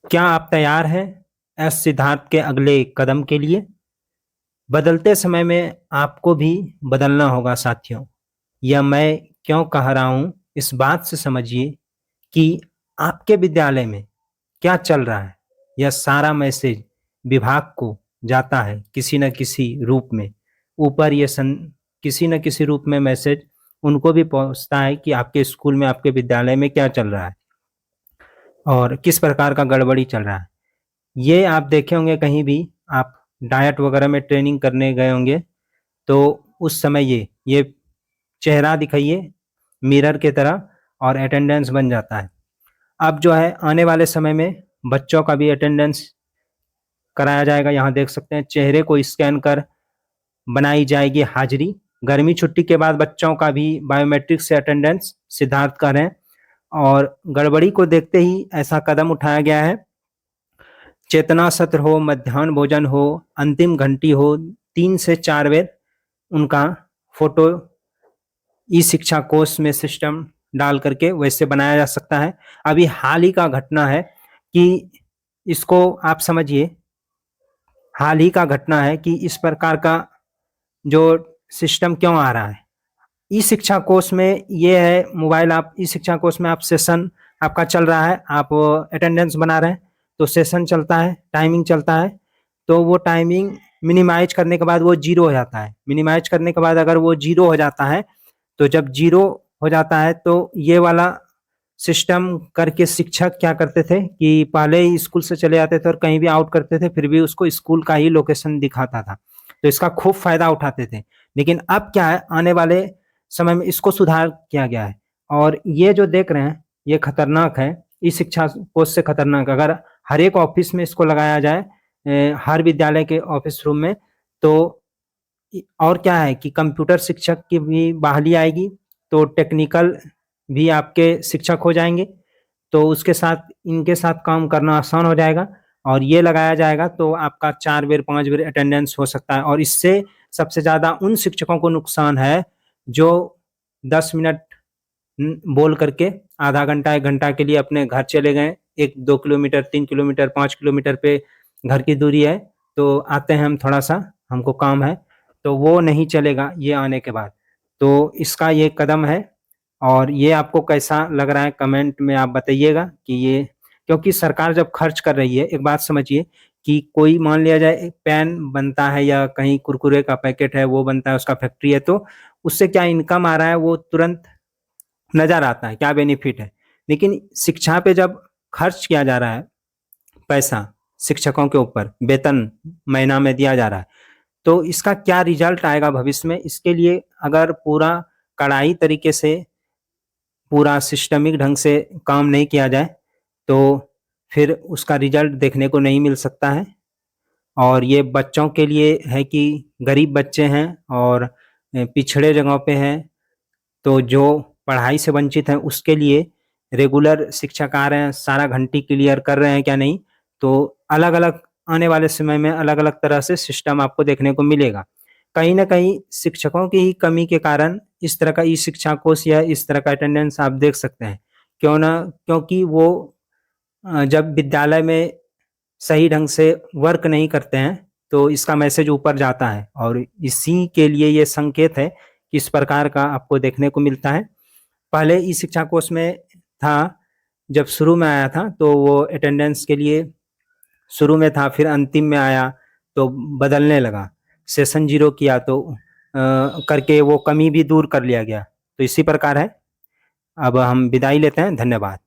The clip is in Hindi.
क्या आप तैयार हैं एस सिद्धार्थ के अगले कदम के लिए? बदलते समय में आपको भी बदलना होगा साथियों। यह मैं क्यों कह रहा हूँ, इस बात से समझिए कि आपके विद्यालय में क्या चल रहा है। यह सारा मैसेज विभाग को जाता है किसी न किसी रूप में। ऊपर ये किसी न किसी रूप में मैसेज उनको भी पहुँचता है कि आपके स्कूल में, आपके विद्यालय में क्या चल रहा है और किस प्रकार का गड़बड़ी चल रहा है। ये आप देखे होंगे कहीं भी, आप डाइट वगैरह में ट्रेनिंग करने गए होंगे, तो उस समय ये चेहरा दिखाइए मिरर की तरह और अटेंडेंस बन जाता है। अब जो है आने वाले समय में बच्चों का भी अटेंडेंस कराया जाएगा। यहाँ देख सकते हैं चेहरे को स्कैन कर बनाई जाएगी हाजिरी। गर्मी छुट्टी के बाद बच्चों का भी बायोमेट्रिक से अटेंडेंस सिद्धार्थ कर रहे हैं और गड़बड़ी को देखते ही ऐसा कदम उठाया गया है। चेतना सत्र हो, मध्याह्न भोजन हो, अंतिम घंटी हो, 3 से 4 बार उनका फोटो ई शिक्षा कोष में सिस्टम डाल करके वैसे बनाया जा सकता है। अभी हाल ही का घटना है कि इसको आप समझिए, हाल ही का घटना है कि इस प्रकार का जो सिस्टम क्यों आ रहा है। ई शिक्षा कोष में ये है, मोबाइल आप ई शिक्षा कोष में आप सेशन आपका चल रहा है, आप अटेंडेंस बना रहे हैं, तो सेशन चलता है, टाइमिंग चलता है, तो वो टाइमिंग मिनिमाइज करने के बाद वो जीरो हो जाता है। मिनिमाइज करने के बाद अगर वो जीरो हो जाता है, तो जब जीरो हो जाता है तो ये वाला सिस्टम करके शिक्षक क्या करते थे कि पहले ही स्कूल से चले जाते थे और कहीं भी आउट करते थे, फिर भी उसको स्कूल का ही लोकेशन दिखाता था, तो इसका खूब फायदा उठाते थे। लेकिन अब क्या है, आने वाले समय में इसको सुधार किया गया है और ये जो देख रहे हैं ये खतरनाक है। ई शिक्षा कोष से खतरनाक, अगर हर एक ऑफिस में इसको लगाया जाए, हर विद्यालय के ऑफिस रूम में, तो और क्या है कि कंप्यूटर शिक्षक की भी बहाली आएगी, तो टेक्निकल भी आपके शिक्षक हो जाएंगे, तो उसके साथ इनके साथ काम करना आसान हो जाएगा। और ये लगाया जाएगा तो आपका 4 बार 5 बार अटेंडेंस हो सकता है और इससे सबसे ज्यादा उन शिक्षकों को नुकसान है जो 10 मिनट बोल करके आधा घंटा 1 घंटा के लिए अपने घर चले गए। 1 2 किलोमीटर 3 किलोमीटर 5 किलोमीटर पे घर की दूरी है, तो आते हैं हम, थोड़ा सा हमको काम है, तो वो नहीं चलेगा ये आने के बाद। तो इसका ये कदम है और ये आपको कैसा लग रहा है कमेंट में आप बताइएगा कि ये, क्योंकि सरकार जब खर्च कर रही है, एक बात समझिए कि कोई मान लिया जाए पेन बनता है या कहीं कुरकुरे का पैकेट है वो बनता है, उसका फैक्ट्री है, तो उससे क्या इनकम आ रहा है वो तुरंत नजर आता है, क्या बेनिफिट है। लेकिन शिक्षा पे जब खर्च किया जा रहा है पैसा, शिक्षकों के ऊपर वेतन महीना में दिया जा रहा है, तो इसका क्या रिजल्ट आएगा भविष्य में, इसके लिए अगर पूरा कड़ाई तरीके से, पूरा सिस्टमिक ढंग से काम नहीं किया जाए, तो फिर उसका रिजल्ट देखने को नहीं मिल सकता है। और ये बच्चों के लिए है कि गरीब बच्चे हैं और पिछड़े जगहों पे हैं, तो जो पढ़ाई से वंचित हैं उसके लिए रेगुलर शिक्षक आ रहे हैं, सारा घंटी क्लियर कर रहे हैं क्या नहीं, तो अलग अलग आने वाले समय में अलग अलग तरह से सिस्टम आपको देखने को मिलेगा। कहीं ना कहीं शिक्षकों की ही कमी के कारण इस तरह का ई शिक्षा कोर्स या इस तरह का अटेंडेंस आप देख सकते हैं। क्यों ना, क्योंकि वो जब विद्यालय में सही ढंग से वर्क नहीं करते हैं तो इसका मैसेज ऊपर जाता है और इसी के लिए ये संकेत है कि इस प्रकार का आपको देखने को मिलता है। पहले ई शिक्षा कोर्स में था, जब शुरू में आया था तो वो अटेंडेंस के लिए शुरू में था, फिर अंतिम में आया तो बदलने लगा, सेशन जीरो किया तो करके वो कमी भी दूर कर लिया गया। तो इसी प्रकार है। अब हम विदाई लेते हैं, धन्यवाद।